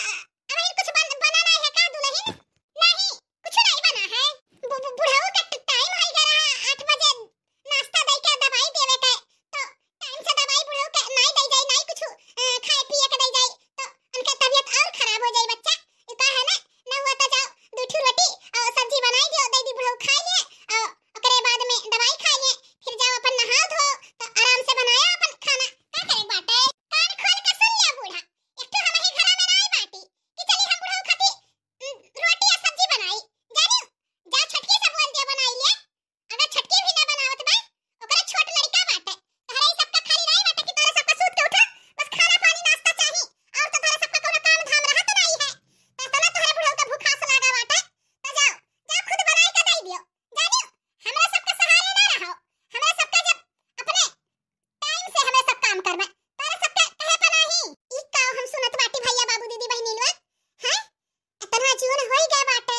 कुछ बनाना है का दुल्हन? नहीं कुछ नहीं बना है। बुढ़ऊ का टाइम हो गया 8 बजे नाश्ता दे के दवाई देवे के, तो टाइम से दवाई बुढ़ऊ के नहीं दे जाए, नहीं कुछ खाए पिए के दे जाए तो उनका तबीयत और खराब हो जाए। बच्चा इतना है ना, न हुआ तो जाओ 2 रोटी और सब्जी बनाई दियो, दे दी बुढ़ऊ खा लिए और ओकरे बाद में दवाई खा लिए, फिर जाओ अपन नहा धो तो आराम से बनाया अपन खाना। का करे बाटे कान खोल के सुन लिया बूढ़ा, एक तो हम ही घर में नहीं बाटी कि चली हम बुढ़ऊ खाती रोटी या सब्जी बनाई जानियो, जा छटकी से बोल दिया बनाई ले। अगर छटकी भी ना बनावत बा ओकरे छोट लड़का बाटे, तोहरा ई सबका खाली नहीं बाटे कि तोरा सबका सूत के उठा बस खाना पानी नाश्ता चाहिए और तो तोरा सबका कोनो काम धाम रहत नहीं है। तो तना तोहरा बुढ़ऊ का भूखास लागा बाटे तो जाओ जा खुद बनाई के दे दियो जानियो। हमरा सबका सहारे ना रहो, हमरा सबका जब अपने टाइम से हमें सब काम करबे तोरा सबका कहे पे नहीं। ई का हम सुनत बाटी भैया बाबू दीदी बहनी लोग हैं, इतना जीवन होई गए बाटे,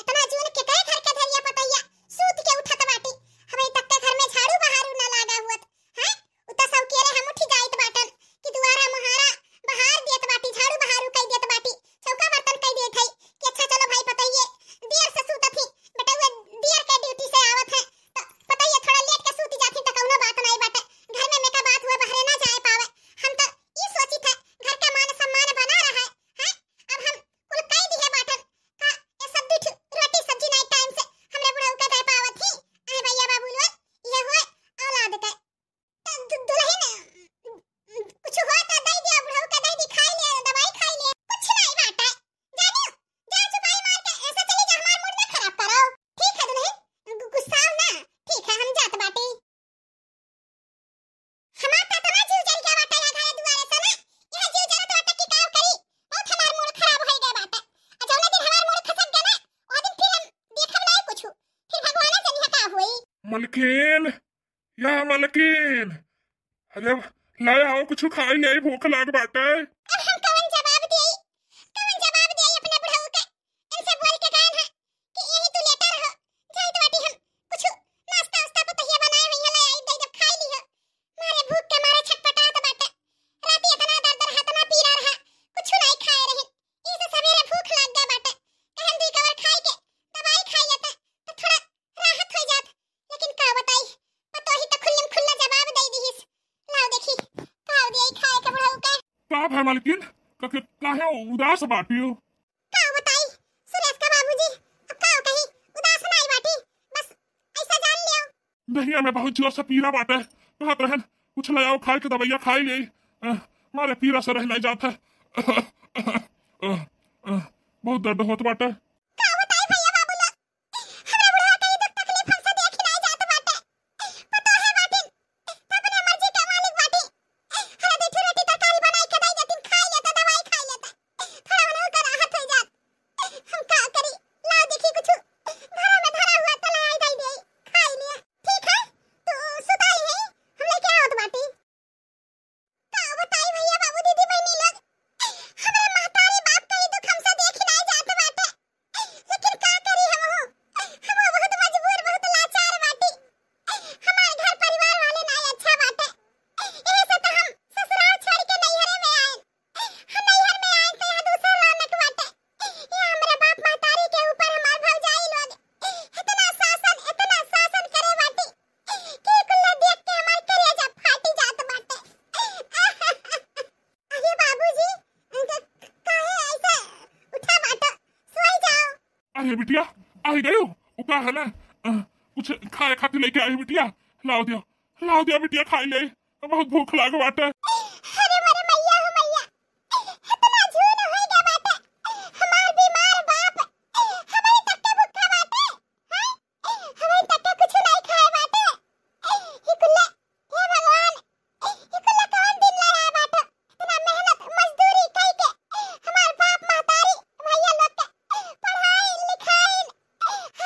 इतना जीवन के कई घर के धरिया पतैया सूत के उठत बाटी, हमें तक के घर में झाड़ू बहारू ना लागा हुत हैं। उता सब केरे हम उठी जाइत बाटन कि दुआरा मुहारा बहार देत बाटी, झाड़ू बहारू कई देत बाटी, चौका बर्तन कई देत है कि अच्छा चलो भाई पतैये देर से सूतत ही बेटा देर के ड्यूटी से आवत है तो पतैये थोड़ा लेट के सूती जाती तो कौनो बात नहीं बाटे, घर में मेका बात हुए बहरे ना जाए पावे। हम तो ई सोची था घर का मान सम्मान बना रहा है हैं, अब हम कुल कई दिए बाटन का ये सब रोटी सब्जी नहीं टाइम से हमरे बुढ़ऊ के दे पावत ही। अरे भैया बाबू लोग ये होए औलाद के तो दुल्हन कुछ हो तो दे दिया बुढ़ऊ के, दे दी खाई ले दवाई खाई ले, कुछ नहीं बाटे जानियो। जा चुपाई मार के ऐसा चली जा, हमार मूड ना खराब करो ठीक है दुल्हन, गुस्सा ना ठीक है हम जात बाटी। हमार तो ना जीव जल गया बाटे या घरे दुआरे से ना, यह जीव जल तो टकी काव करी बहुत हमार मूड खराब हो गया बाटे। आ जौना दिन हमार मूड खसक गया ना ओ दिन फिर हम देखब नहीं कुछ, फिर भगवान जाने का हुई। मलकिन या मलकिन, अरे लाए आओ कुछ खाई ले, भूख लाग बाटे। अब हम कौन जवाब देई अपने बुढ़ऊ के, इनसे बोल के कहन है कि यही तू लेटा रहो जाइत बाटी, हम कुछ नाश्ता वास्ता पतैया बनाए हुई है ले आई दे जब खाई लियो। मारे भूख के मारे छटपटात बाटे, राती इतना दर्द हाथ ना पीरा रहा कुछ नहीं खाए रहे, इसे सवेरे भूख लग गया बाटे, कहन दी कवर खाई के दवाई खाई लेते तो थोड़ा राहत हो जात। लेकिन का बताई पतो ही तो खुल्लम खुल्ला जवाब दे दीहिस। लाओ देखी काव देई खाए के बुढ़ऊ के। का है मलकिन काहे उदास बाटी हो? का बताई सुरेश का बाबूजी, अब का कही उदास नहीं बाटी, बस ऐसा जान लियो। दहिया में बहुत जोर से पीरा बाटे, कहत रहन कुछ ले आओ खाए के दवाइया खाई ले, मारे पीरा से रह नहीं जाता बहुत दर्द होत बाटे। का बताई भैया बाबू लोग, हमरा बुढ़वा के दुख तकलीफ हमसे देखी नहीं जात बाटे, पतो है बाटी अपने मर्जी के मालिक बाटी। हरा दे रोटी तरकारी बनाई के दे देती खाई लेता दवाई खाई लेता थोड़ा उन्हें का राहत हो जात। हम का करी ला देखी कुछ घरों में धरा हुआ तो लाई दे दे खाई लिया। ठीक है तू सुताई है हम लेके आवत बाटी। का बताई भैया बाबू दीदी बहनी लोग, हमरा महतारी बाप का ही दुख हमसे देखी नहीं जात बाटे, लेकिन का करी हम बहुत मजबूर बहुत लाचार बाटी। हमार घर परिवार वाले नहीं अच्छा बाटे, एहे से तो हम ससुराल छोड़ के नैहर में आए। हम नैहर में आए तो यहाँ दूसरा रौनक बाटे, ये हमरे बाप महतारी के ऊपर हमार भौजाई लोग इतना शासन करे बाटी कि कुल्ला देख के हमार कलेजा फाटी जात बाटे। अरे बाबूजी काहे ऐसे उठा बाटा सोई जाओ। अरे बिटिया आई गयो, का है ना कुछ खाए खाते लेके आई बिटिया, लाओ दिया बिटिया खाई ले, बहुत भूख लाग बाटे। अरे मरे मैया हो मैया, इतना झूठ हो गया बाटे, हमार बीमार बाप हमें तक के भूखा बाटे हैं, हमें तक के कुछ नहीं खाए बाटे। ये कुल्ला हे भगवान, ये कुल्ला कौन दिन लगा बाटे, इतना मेहनत मजदूरी कई के हमार बाप महतारी भैया लोग के पढ़ाई लिखाई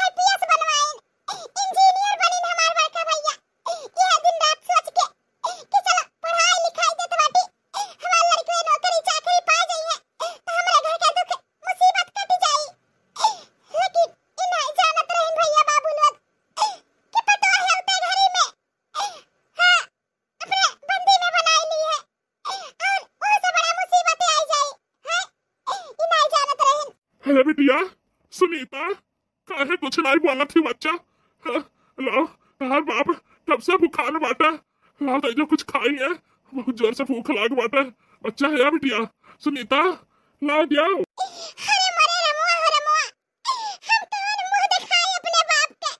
आईपीएस बनवाइन, इंजीनियर बनिन हमार बड़का भैया। यह दिन रात सोच के कि चलो पढ़ाई लिखाई अरे बिटिया सुनीता काहे कुछ नहीं बोला थी बच्चा। हाँ, लाओ तार बाप कब से बुखार बाटा। लाओ तो जो कुछ खाई है बहुत जोर से भूख लाग बाटा। बच्चा है बिटिया सुनीता लाओ दिया। अरे मरे रमुआ हो रमुआ, हम तो मुंह दिखाए अपने बाप के।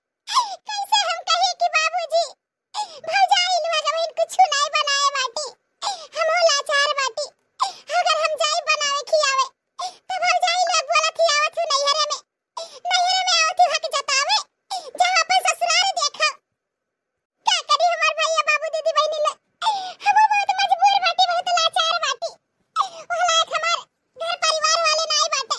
कैसे हम कहे कि बाबूजी भौजाई लुआ जब कुछ नहीं बनाए बाटी, हम लाचार बाटी। अगर हम जाई बनावे खियावे तो भौजाई लोग बोला थी आवत हूं नैहरे में आवत हक जतावे जहां पर ससुराल देखो। क्या करी हमार भैया बाबू दीदी बहनी लोग, हम बहुत मजबूर बाटी, बहुत लाचार बाटी। ओहला एक हमार घर परिवार वाले नहीं बाटे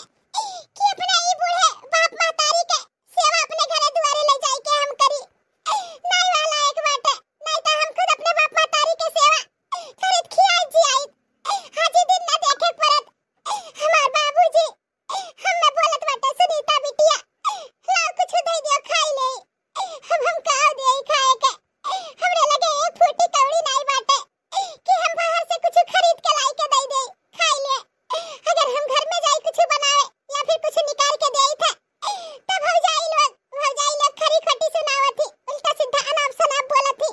कि अपने ई बूढ़े बाप महतारी के सेवा अपने घरे दुआरे ले जाई के हम करी। नहीं वाला एक बाटे, नहीं तो हम खुद अपने बाप महतारी के सेवा खरीद खियाई जी आई। हाजी दिन ना देखे परत हमार बाबूजी हमें बोलत बाटे सुनीता बिटिया लाओ कुछ दे दियो खाई ले। हम काओ देई खाए के, हमरे लगे एक फूटी कौड़ी नहीं बाटे कि हम बाहर से कुछ खरीद के लाई के दे दे खाई ले। अगर हम घर में जाई कुछ बनावे या फिर कुछ निकाल के देई था तो भौजाई लोग खरी खटी सुनावत थी, उल्टा सीधा अनाप शनाप बोलत थी।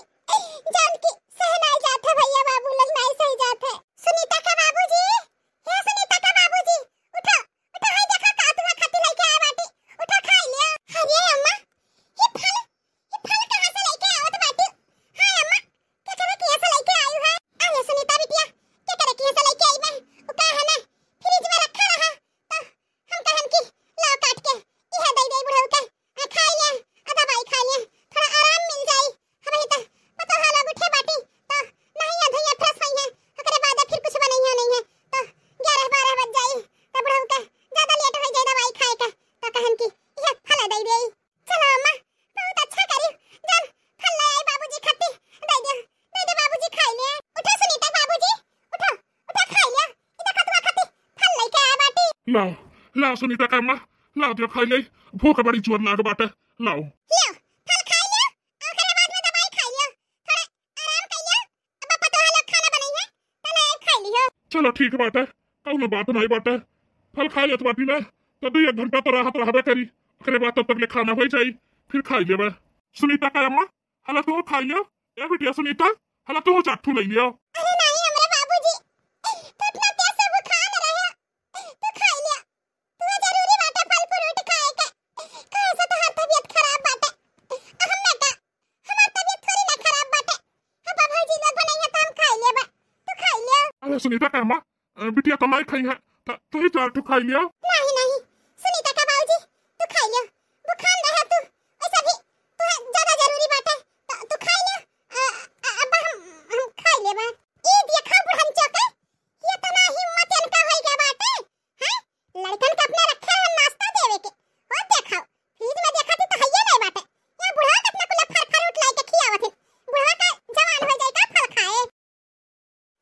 जान की सह नहीं जाते भैया बाबू लोग नहीं सही जाते। सुनीता का बाबूजी, हे सुनीता का बाबूजी उठो उठो, हाय देखो का तुहा खाती लेके आए बाटी, उठो खाई ले। अरे अम्मा ये फल कहां से लेके आवत बाटी? हाय अम्मा क्या करे कि ऐसा लेके आई है? आया सुनीता बिटिया क्या करे कि ऐसा लेके आई मैं? वो का है ना फ्रिज में रखा रहा तो हम कहन की लाओ काट के यह दे दे बुढ़ऊ के खाई ले, दवाई खा ले, थोड़ा आराम मिल जाई। हमें तो पता है लोग उठे बाटी तो नहीं अधैया फ्रेश हुई है, ओकरे बाद फिर कुछ बनैया नहीं है तो 11-12 बज जाई तो बुढ़ऊ के ज्यादा लेट हो जाई दवाई खाए के तो कहन की यह फल दे दे। चलो अम्मा बहुत अच्छा करी, जान फल ले आई बाबूजी खाती दे दे बाबूजी खाई ले। उठो सुनीता बाबूजी उठो उठो खाई ले, ई देखो तुहा खाती फल लेके आए बाटी। लाओ लाओ सुनीता का अम्मा लाओ दियो खाई ले, भूख बड़ी जोर लाग बाटे। लाओ लियो फल खाई लियो, ओकरे बाद में दवाई खाई लियो, थोड़ा आराम कर लियो। अब पापा तो लोग खाना बनाई है तो ले खाई लियो। चलो ठीक बाटे, कौनो बात नहीं बाटे। फल खा लेत बाटी ना तो 2 घंटा तो राहत रहबे करी, ओकरे बाद तब तक ले खाना हो जाई फिर खाई लेबे। सुनीता का अम्मा हला तू खाई लियो। ए बिटिया सुनीता हला तू चाटू ले लियो। अरे नहीं हमरे बाबूजी तो इतना कैसे बुखार रहे, तू खाई लियो, तू जरूरी बाटे फल फ्रूट खाए के। कैसे तो हर तबीयत खराब बाटे, हमें का हमार तबीयत थोड़ी ना खराब बाटे। अब बाबूजी लोग बनाई है तो हम खाई लेबे, तू खाई लियो। अरे सुनीता का अम्मा बिटिया तो नहीं खाई है तो ही चाटू खाई लियो। नहीं सुनीता का बाबूजी तू खाई लियो, बुखार रहे तू वैसा भी तू ज्यादा जरूरी बात है तो तू खाई लियो। अब हम खाई लेबे। ई देखा बुढ़न चौके ये तो ना हिम्मत इनका होई के बाटे हैं, लड़कन के अपने रखे हैं नाश्ता देवे के। और देखो फ्रिज में देखा तो हइये नहीं बाटे, ये बुढ़ा कितना कुल फर फ्रूट लाई के खियावत है। बुढ़ा का जवान हो जाई का फल खाए।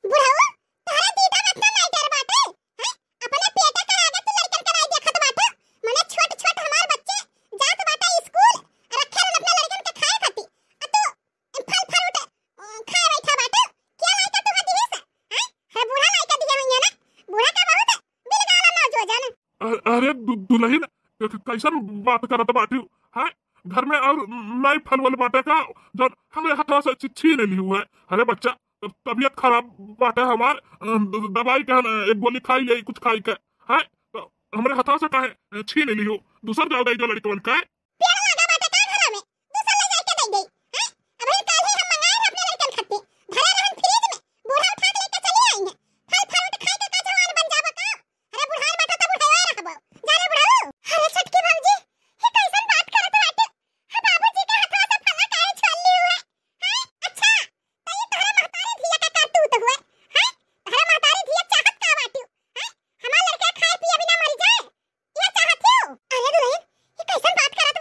बुढ़ऊ तहरा दीदा कितना नहीं डर बाटे हैं, अपने पेटे कर आगे तू लड़कन के नहीं देखत बाटे। मने छोट हमार बच्चे जात बाटे स्कूल रखे रहन अपने लड़कन के खाए खाती, तू फल फ्रूट खाए बैठा बाटे। क्या लायका तू हदी है हैं? है बूढ़ा लायका दिया हुई है ना, बूढ़ा का बहुत बिलगाला ना जो जान। अरे दुल्हन कैसन बात करत बाटी है? घर में और नहीं फल वल बाटे का जो हमें हाथों से छीन ली हुआ है। अरे बच्चा तबीयत खराब बाटे हमार, दवाई का एक गोली खाई ले कुछ खाई के है तो हमारे हाथों से काहे छीन ली हो। दूसर जाओ दे जो लड़कन का पेड़ लगा बाटे का घर में दूसरा ले जाके दे दे हैं। अब हम कल ही हम मंगाए अपने लड़कन खाती धरे रहन फ्रिज में, बूढ़ा उठा के लेके चली आई है। फल फ्रूट खाए के का जवान बन जाबो का? अरे बुढ़ान बाटे तो बुढ़ावा रहबो जा रे बुढ़ऊ। अरे छटकी भौजी ये कैसन बात करत बाटे, है बाबूजी के हाथों से फल काहे छल ली हुए हैं? अच्छा तो ये तोहरा महतारी धिया का काटूत हुए हैं, तोहरा महतारी धिया चाहत का बाटी हैं, हमार लड़का खाए पिए बिना मर जाए ये चाहत हो। अरे दुल्हन ये कैसन बात करत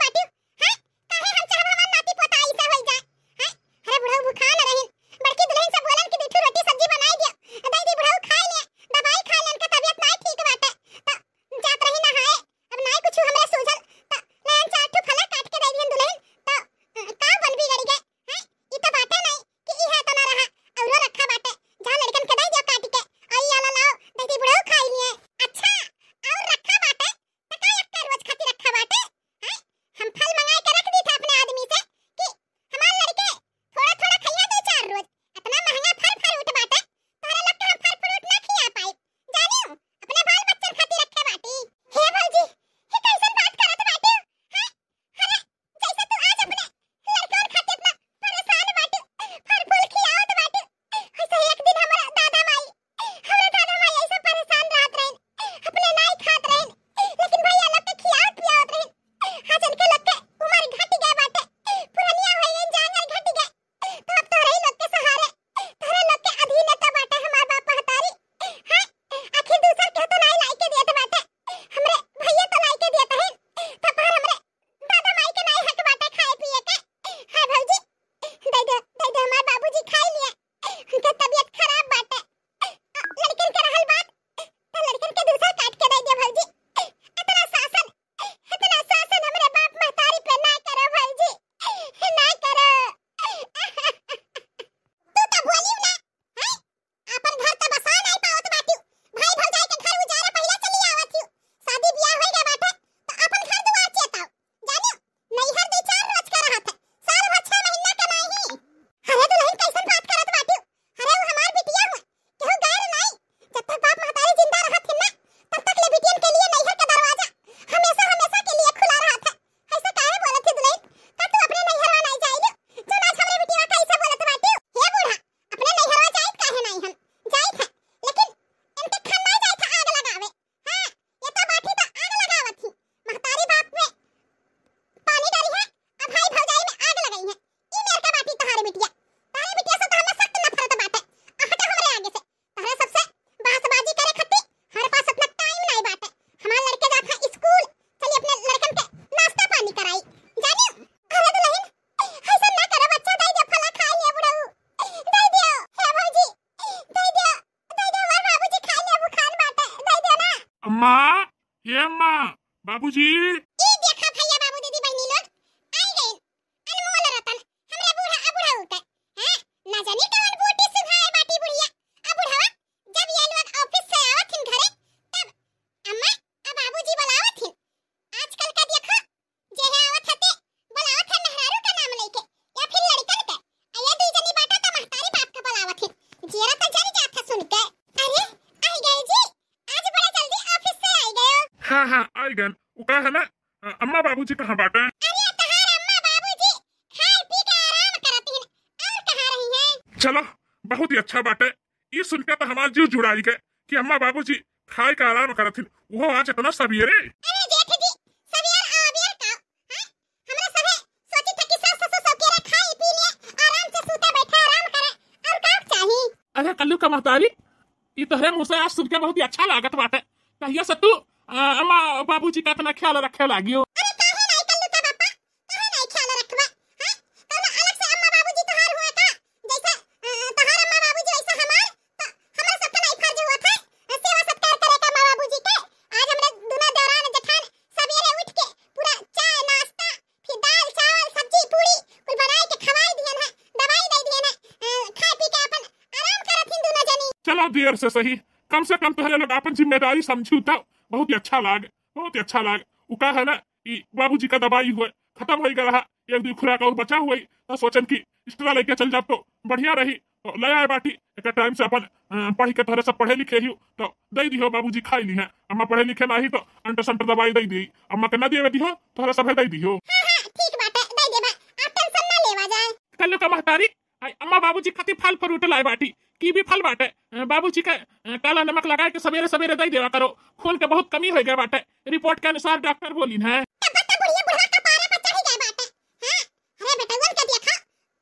अम्मा बाबूजी। ई देखा भैया बाबू दीदी बहनी लोग आई गए। अनमोल रतन हमरा बूढ़ा बूढ़ा होता है ना जानी कौन बूटी सुहाए बाटी बुढ़िया। अब बुढ़ावा जब ये लोग ऑफिस से आवत हिन घरे तब अम्मा अब बाबूजी बुलावत हिन। आजकल का देखो जे है आवत हते बुलावत है मेहरारू का नाम लेके या फिर लड़कन का। आया दुई जनी बाटा तो महतारी बाप का बुलावत हिन। जेरा तो जरी जात है सुन के। अरे आई गए जी, आज बड़ा जल्दी ऑफिस से आई गए हो। हाँ हाँ आई गए। वो का है ना अम्मा बाबूजी कहाँ बाटे? अरे तहार अम्मा बाबूजी खाए पी के आराम करत हिन और कहाँ रही हैं। चलो बहुत ही अच्छा बाटे। ये सुनकर तो हमारा जीव जुड़ाई गए कि अम्मा बाबूजी खाए का आराम करत हिन। वो आज इतना सवेरे। अरे जेठ जी सवेर आवेर का हां हमरा सभे सोची था कि सास ससुर सब केरा खाई पी लिए आराम से सूते बैठे आराम करे और का चाहिए। अरे कल्लू का महतारी ये तोहरे मुंह से आज सुन के बहुत ही अच्छा लागत बाटे। कहिया से तू अम्मा बाबूजी का इतना ख्याल रखे लागियो। अरे काहे नहीं कल्लू का पापा काहे नहीं ख्याल रखबा हां कौन अलग से अम्मा बाबूजी तोहार हुआ का जैसे तोहार अम्मा बाबूजी वैसा हमार तो हमरा सबका नहीं फर्ज हुआ था सेवा सत्कार करे का अम्मा बाबूजी के। आज हमरे दुना दौरान जेठान सवेरे उठ के पूरा चाय नाश्ता फिर दाल चावल सब्जी पूरी कुल बनाए के खवाई दियन है दवाई दे दियन है खा पी के अपन आराम करत हिन दुना जनी। चलो देर से सही कम से कम तोहरे लोग अपन जिम्मेदारी समझू तो बहुत ही अच्छा लाग बहुत ही अच्छा लाग। वो का है ना कि बाबूजी का दवाई हुए खत्म हो गया रहा एक दो खुराक और बचा हुई तो सोचन की एक्स्ट्रा लेके चल जाब तो बढ़िया रही। तो ले आए बाटी एक टाइम से अपन पढ़ के तोहरे सब पढ़े लिखे ही तो दे दियो बाबूजी खाई ली है। अम्मा पढ़े लिखे नहीं तो अंटर संटर दवाई दे दी अम्मा के ना दिए दियो तोहरे सब दे दियो। हां हां ठीक बात है दे देबा आप टेंशन ना लेवा जाए। कल्लू का महतारी आई अम्मा बाबूजी खातिर फल फ्रूट लाए बाटी की भी फल बाटे बाबूजी का काला नमक लगा के सवेरे सवेरे दे देवा करो। खून के बहुत कमी हो गया बाटे रिपोर्ट के अनुसार डॉक्टर बोली है। तब तो बुढ़िया बुढ़वा का पारा पर चढ़ गया बाटे हां। अरे बेटा वन का देखा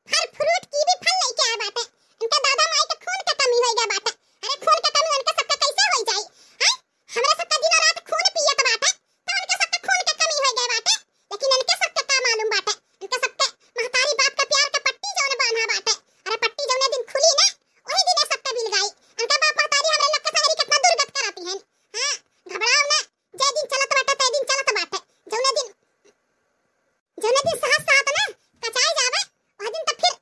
फल फ्रूट की भी फल लेके आया बाटे। इनका दादा माई के खून का कमी हो गया बाटे। अरे खून का कमी उनका सबका कैसे हो जाई हां हमरा सबका दिन रात खून पियत बाटे तो उनका सबका खून का कमी हो गया बाटे। लेकिन इनके सबका का मालूम बाटे इनके सबके महतारी बाप का प्यार का पट्टी जौन बांधा बाटे। अरे पट्टी जौने दिन खुली ना वही दिन सबका मिल गई। उनका बाप महतारी हमरे लोग का सगरी कितना दुर्गत कराती हैं हां घबराओ ना जे दिन चलत बाटे ते दिन चलत बाटे जौने दिन साहस साथ ना कचाई जावे वह दिन तक फिर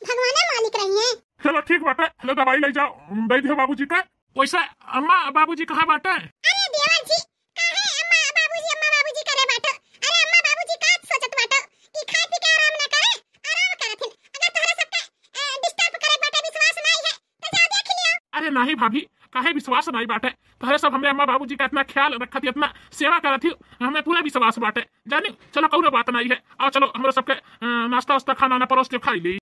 भगवान मालिक रही हैं। चलो ठीक बाटे हेलो दवाई ले जाओ दे दियो बाबूजी का। वैसे अम्मा बाबूजी कहाँ बाटे? अरे देवर जी काहे अम्मा बाबूजी करे बाटो। अरे अम्मा बाबूजी का सोचत बाटो कि खाए पी के आराम ना करे आराम करथिन। अगर तोहरा सबका डिस्टर्ब करे बाटे विश्वास नहीं है तो जा देख लियो। अरे नहीं भाभी काहे विश्वास नहीं बाटे तोहरे सब हमरे अम्मा बाबूजी का इतना ख्याल रखत इतना सेवा करत ही हमें पूरा विश्वास बाटे जानी। चलो कौनो बात नहीं है आओ चलो हमरे सबके नाश्ता वास्ता खाना ना परोस के खाई ली।